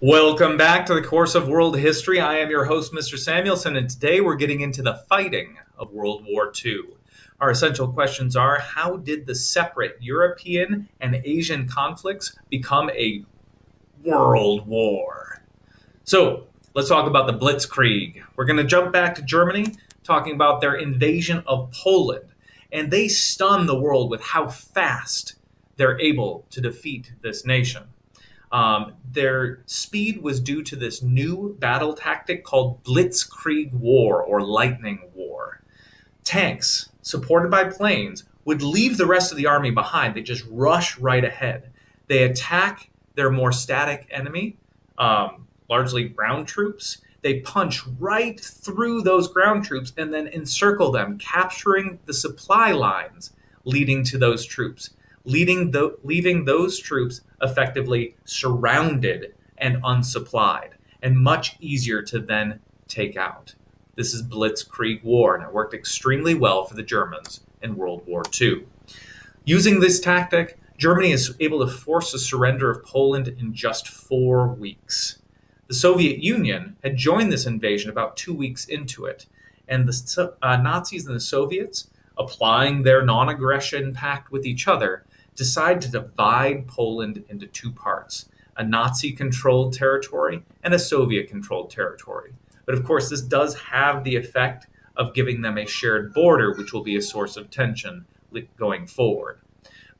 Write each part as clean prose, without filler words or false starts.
Welcome back to the course of world history. I am your host, Mr. Samuelson, and today we're getting into the fighting of World War II. Our essential questions are, how did the separate European and Asian conflicts become a world war? So let's talk about the Blitzkrieg. We're going to jump back to Germany, talking about their invasion of Poland. And they stun the world with how fast they're able to defeat this nation. Their speed was due to this new battle tactic called Blitzkrieg War, or Lightning War. Tanks, supported by planes, would leave the rest of the army behind. They just rush right ahead. They attack their more static enemy, largely ground troops. They punch right through those ground troops and then encircle them, capturing the supply lines leading to those troops, leaving those troops effectively surrounded and unsupplied, and much easier to then take out. This is Blitzkrieg War, and it worked extremely well for the Germans in World War II. Using this tactic, Germany is able to force the surrender of Poland in just 4 weeks. The Soviet Union had joined this invasion about 2 weeks into it, and the Nazis and the Soviets, applying their non-aggression pact with each other, decide to divide Poland into 2 parts, a Nazi-controlled territory and a Soviet-controlled territory. But of course, this does have the effect of giving them a shared border, which will be a source of tension going forward.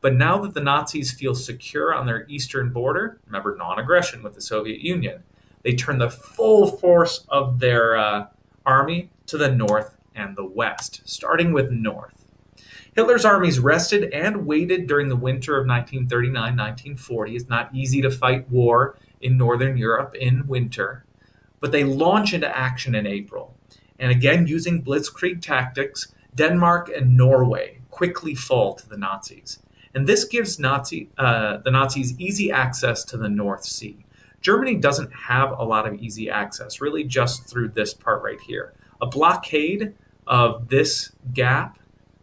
But now that the Nazis feel secure on their eastern border, remember non-aggression with the Soviet Union, they turn the full force of their army to the north and the west, starting with north. Hitler's armies rested and waited during the winter of 1939-1940. It's not easy to fight war in Northern Europe in winter, but they launch into action in April. And again, using Blitzkrieg tactics, Denmark and Norway quickly fall to the Nazis. And this gives the Nazis easy access to the North Sea. Germany doesn't have a lot of easy access, really just through this part right here. A blockade of this gap,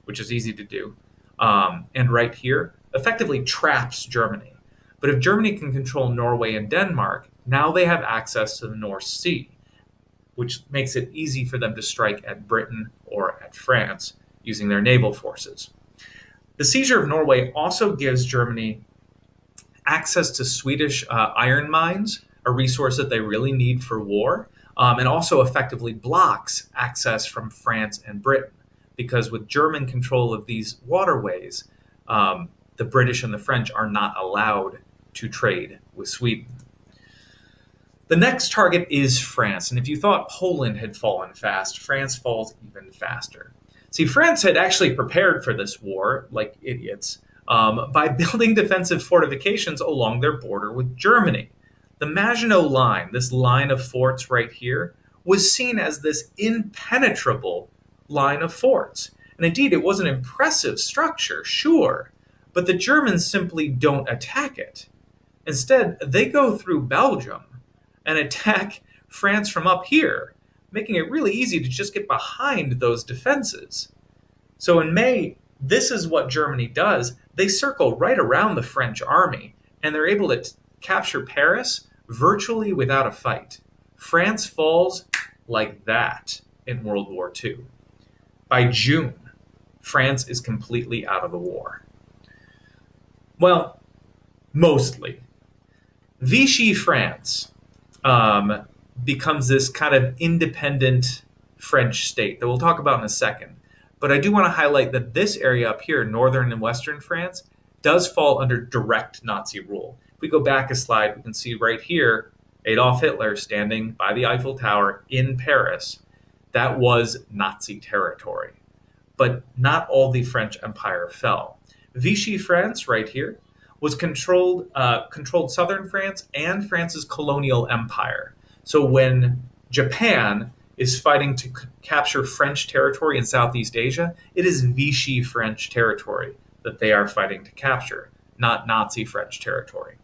which is easy to do, and right here, effectively traps Germany. But if Germany can control Norway and Denmark, now they have access to the North Sea, which makes it easy for them to strike at Britain or at France using their naval forces. The seizure of Norway also gives Germany access to Swedish iron mines, a resource that they really need for war, and also effectively blocks access from France and Britain. Because with German control of these waterways, the British and the French are not allowed to trade with Sweden. The next target is France, and if you thought Poland had fallen fast, France falls even faster. See, France had actually prepared for this war, like idiots, by building defensive fortifications along their border with Germany. The Maginot Line, this line of forts right here, was seen as this impenetrable line of forts. And indeed, it was an impressive structure, sure, but the Germans simply don't attack it. Instead, they go through Belgium and attack France from up here, making it really easy to just get behind those defenses. So in May, this is what Germany does. They circle right around the French army, and they're able to capture Paris virtually without a fight. France falls like that in World War II. By June, France is completely out of the war. Well, mostly. Vichy France becomes this kind of independent French state that we'll talk about in a second. But I do want to highlight that this area up here, northern and western France, does fall under direct Nazi rule. If we go back a slide, we can see right here, Adolf Hitler standing by the Eiffel Tower in Paris. That was Nazi territory. But not all the French Empire fell. Vichy France, right here, was controlled southern France and France's colonial empire. So when Japan is fighting to capture French territory in Southeast Asia, it is Vichy French territory that they are fighting to capture, not Nazi French territory.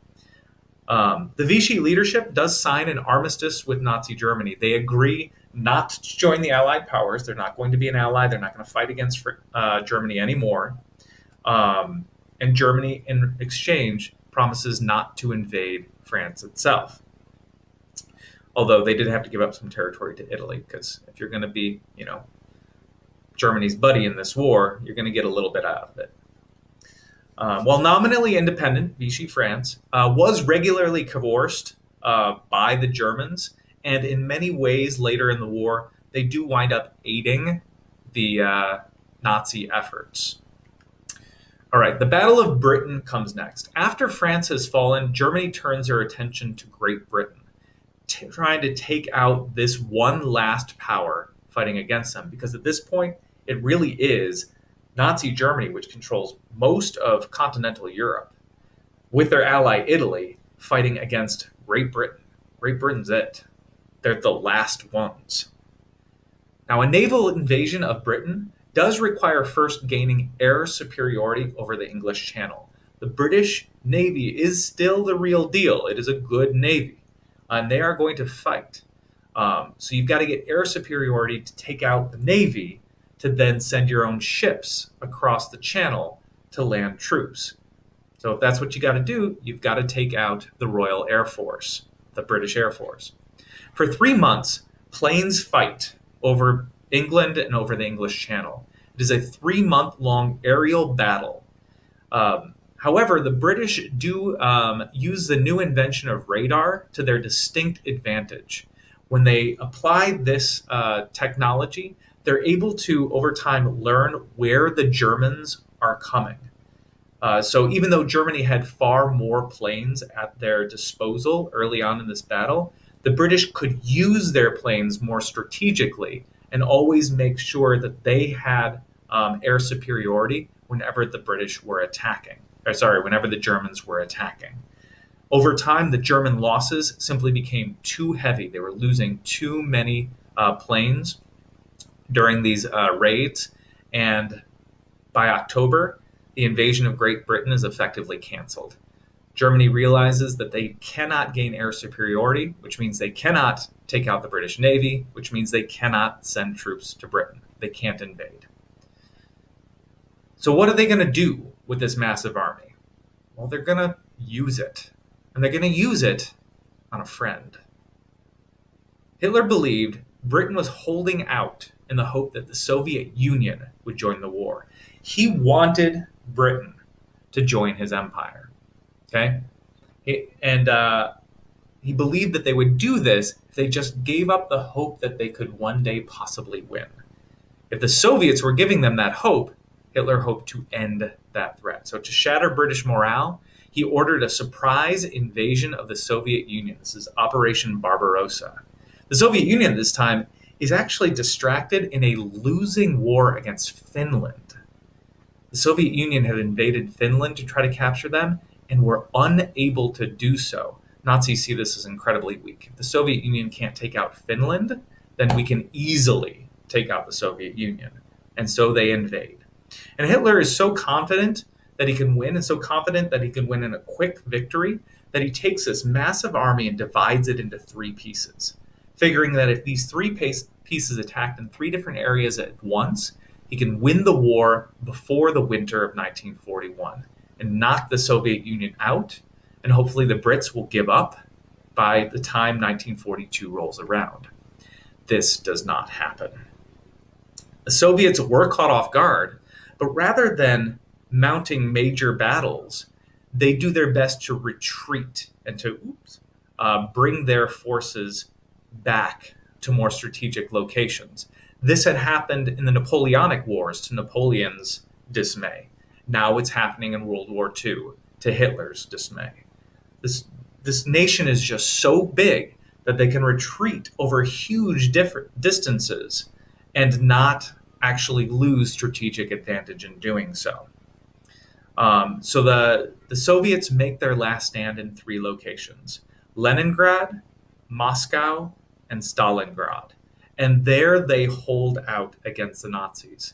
The Vichy leadership does sign an armistice with Nazi Germany. They agree not to join the Allied powers. They're not going to be an ally. They're not going to fight against Germany anymore. And Germany, in exchange, promises not to invade France itself. Although they did have to give up some territory to Italy, because if you're going to be, Germany's buddy in this war, you're going to get a little bit out of it. While nominally independent, Vichy France was regularly coerced by the Germans, and in many ways later in the war, they do wind up aiding the Nazi efforts. All right, the Battle of Britain comes next. After France has fallen, Germany turns their attention to Great Britain, trying to take out this one last power fighting against them, because at this point, it really is Nazi Germany which controls most of continental Europe, with their ally Italy fighting against Great Britain. Great Britain's it. They're the last ones. Now, a naval invasion of Britain does require first gaining air superiority over the English Channel. The British Navy is still the real deal. It is a good navy, and they are going to fight. So you've got to get air superiority to take out the Navy, to then send your own ships across the channel to land troops. So if that's what you got to do, you've got to take out the Royal Air Force, the British Air Force. For 3 months, planes fight over England and over the English Channel. It is a 3-month-long aerial battle. However, the British do use the new invention of radar to their distinct advantage. When they apply this technology, they're able to, over time, learn where the Germans are coming. So even though Germany had far more planes at their disposal early on in this battle, the British could use their planes more strategically and always make sure that they had air superiority whenever the British were attacking. Whenever the Germans were attacking. Over time, the German losses simply became too heavy. They were losing too many planes during these raids, and by October, the invasion of Great Britain is effectively canceled. Germany realizes that they cannot gain air superiority, which means they cannot take out the British Navy, which means they cannot send troops to Britain. They can't invade. So what are they going to do with this massive army? Well, they're going to use it, and they're going to use it on a friend. Hitler believed Britain was holding out in the hope that the Soviet Union would join the war. He wanted Britain to join his empire. Okay? And he believed that they would do this if they just gave up the hope that they could one day possibly win. If the Soviets were giving them that hope, Hitler hoped to end that threat. So to shatter British morale, he ordered a surprise invasion of the Soviet Union. This is Operation Barbarossa. The Soviet Union this time is actually distracted in a losing war against Finland. The Soviet Union had invaded Finland to try to capture them and were unable to do so. Nazis see this as incredibly weak. If the Soviet Union can't take out Finland, then we can easily take out the Soviet Union. And so they invade. And Hitler is so confident that he can win, and so confident that he can win in a quick victory, that he takes this massive army and divides it into 3 pieces, figuring that if these 3 pieces attacked in 3 different areas at once, he can win the war before the winter of 1941 and knock the Soviet Union out, and hopefully the Brits will give up by the time 1942 rolls around. This does not happen. The Soviets were caught off guard, but rather than mounting major battles, they do their best to retreat and to bring their forces back to more strategic locations. This had happened in the Napoleonic Wars to Napoleon's dismay. Now it's happening in World War II to Hitler's dismay. This nation is just so big that they can retreat over huge different distances and not actually lose strategic advantage in doing so. So the Soviets make their last stand in 3 locations: Leningrad, Moscow, and Stalingrad. And there they hold out against the Nazis.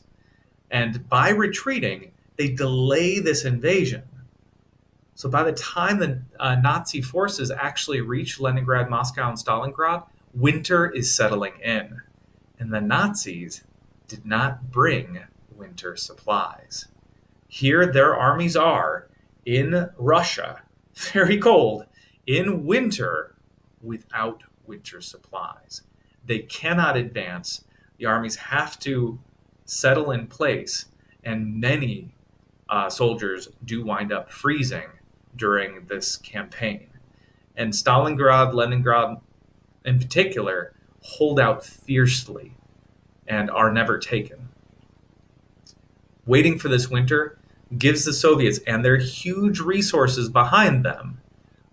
And by retreating, they delay this invasion. So by the time the Nazi forces actually reach Leningrad, Moscow, and Stalingrad, winter is settling in. And the Nazis did not bring winter supplies. Here their armies are in Russia, very cold, in winter, without winter supplies. They cannot advance. The armies have to settle in place, and many soldiers do wind up freezing during this campaign. And Stalingrad, Leningrad in particular, hold out fiercely and are never taken. Waiting for this winter gives the Soviets and their huge resources behind them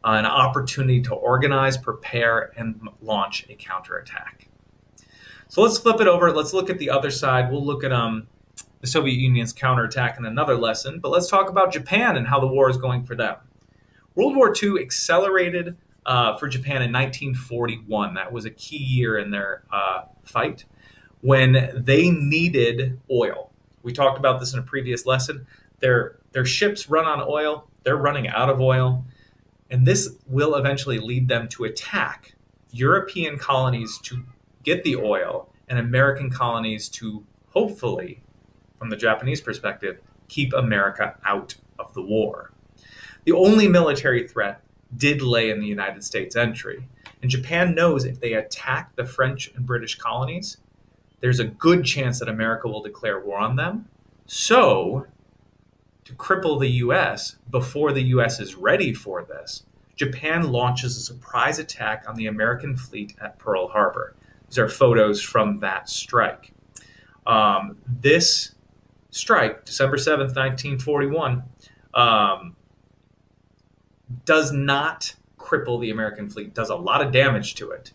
an opportunity to organize, prepare, and launch a counterattack. So let's flip it over. Let's look at the other side. We'll look at the Soviet Union's counterattack in another lesson, but let's talk about Japan and how the war is going for them. World War II accelerated for Japan in 1941. That was a key year in their fight when they needed oil. We talked about this in a previous lesson. Their ships run on oil. They're running out of oil. And this will eventually lead them to attack European colonies to get the oil and American colonies to hopefully, from the Japanese perspective, keep America out of the war. The only military threat did lay in the United States entry. And Japan knows if they attack the French and British colonies, there's a good chance that America will declare war on them. So, to cripple the U.S. before the U.S. is ready for this, Japan launches a surprise attack on the American fleet at Pearl Harbor. These are photos from that strike. This strike, December 7th, 1941, does not cripple the American fleet, does a lot of damage to it.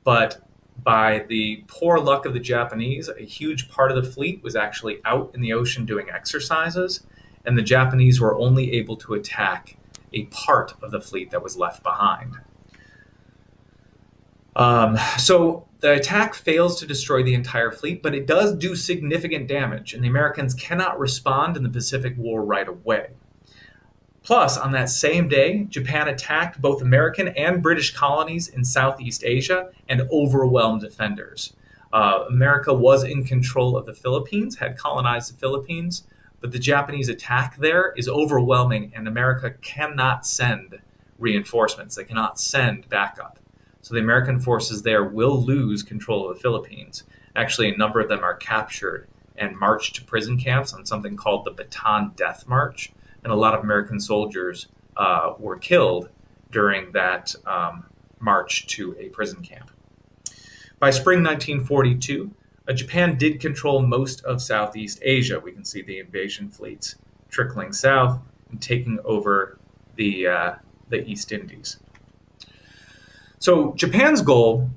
But by the poor luck of the Japanese, a huge part of the fleet was actually out in the ocean doing exercises, and the Japanese were only able to attack a part of the fleet that was left behind. So the attack fails to destroy the entire fleet, but it does do significant damage, and the Americans cannot respond in the Pacific War right away. Plus, on that same day, Japan attacked both American and British colonies in Southeast Asia and overwhelmed defenders. America was in control of the Philippines, had colonized the Philippines, but the Japanese attack there is overwhelming, and America cannot send reinforcements. They cannot send backup. So the American forces there will lose control of the Philippines. Actually, a number of them are captured and marched to prison camps on something called the Bataan Death March. And a lot of American soldiers were killed during that march to a prison camp. By spring 1942, Japan did control most of Southeast Asia. We can see the invasion fleets trickling south and taking over the East Indies. So Japan's goal,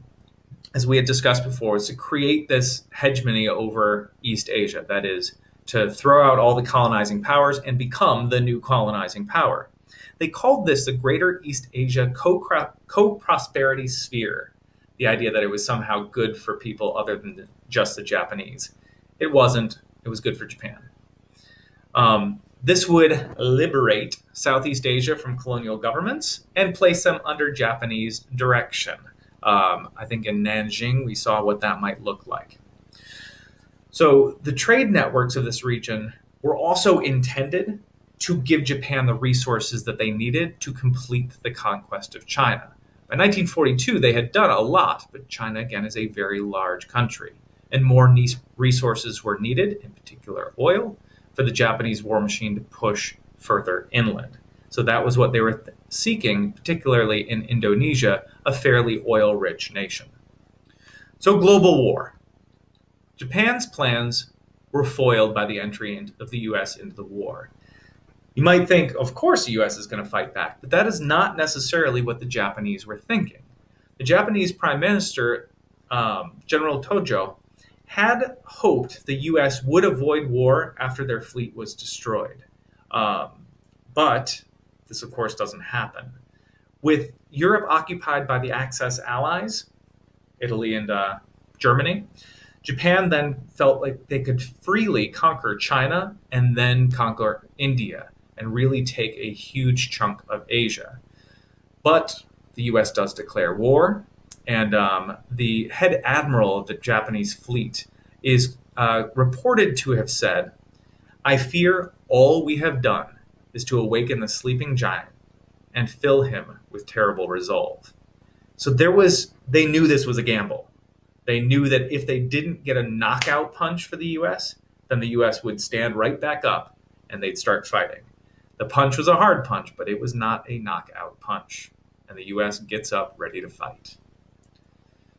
as we had discussed before, is to create this hegemony over East Asia. That is, to throw out all the colonizing powers and become the new colonizing power. They called this the Greater East Asia Co-Prosperity Sphere, the idea that it was somehow good for people other than just the Japanese. It wasn't. It was good for Japan. This would liberate Southeast Asia from colonial governments and place them under Japanese direction. I think in Nanjing, we saw what that might look like. So the trade networks of this region were also intended to give Japan the resources that they needed to complete the conquest of China. By 1942, they had done a lot, but China, again, is a very large country, and more resources were needed, in particular oil, for the Japanese war machine to push further inland. So that was what they were seeking, particularly in Indonesia, a fairly oil-rich nation. So global war. Japan's plans were foiled by the entry of the U.S. into the war. You might think, of course the U.S. is going to fight back, but that is not necessarily what the Japanese were thinking. The Japanese Prime Minister, General Tojo, had hoped the U.S. would avoid war after their fleet was destroyed. But this, of course, doesn't happen. With Europe occupied by the Axis allies, Italy and Germany, Japan then felt like they could freely conquer China and then conquer India and really take a huge chunk of Asia. But the U.S. does declare war, and the head admiral of the Japanese fleet is reported to have said, "I fear all we have done is to awaken the sleeping giant and fill him with terrible resolve." So they knew this was a gamble. They knew that if they didn't get a knockout punch for the U.S., then the U.S. would stand right back up and they'd start fighting. The punch was a hard punch, but it was not a knockout punch. And the U.S. gets up ready to fight.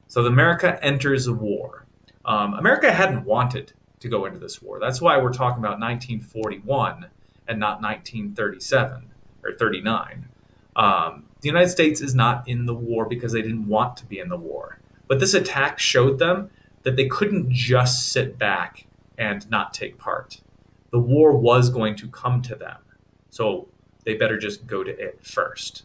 So America enters the war. America hadn't wanted to go into this war. That's why we're talking about 1941 and not 1937 or 39. The United States is not in the war because they didn't want to be in the war. But this attack showed them that they couldn't just sit back and not take part. The war was going to come to them. So they better just go to it first.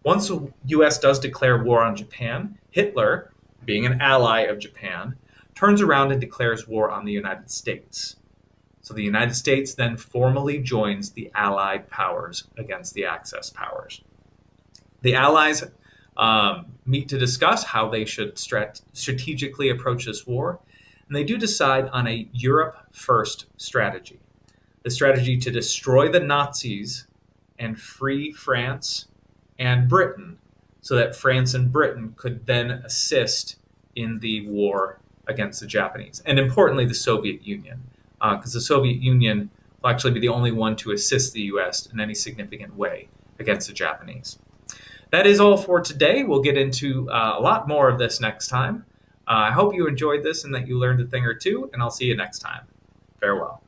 Once the U.S. does declare war on Japan, Hitler, being an ally of Japan, turns around and declares war on the United States. So the United States then formally joins the Allied powers against the Axis powers. The Allies meet to discuss how they should strategically approach this war, and they do decide on a Europe first strategy. The strategy to destroy the Nazis and free France and Britain so that France and Britain could then assist in the war against the Japanese. And importantly, the Soviet Union, because the Soviet Union will actually be the only one to assist the U.S. in any significant way against the Japanese. That is all for today. We'll get into a lot more of this next time. I hope you enjoyed this and that you learned a thing or two, and I'll see you next time. Farewell.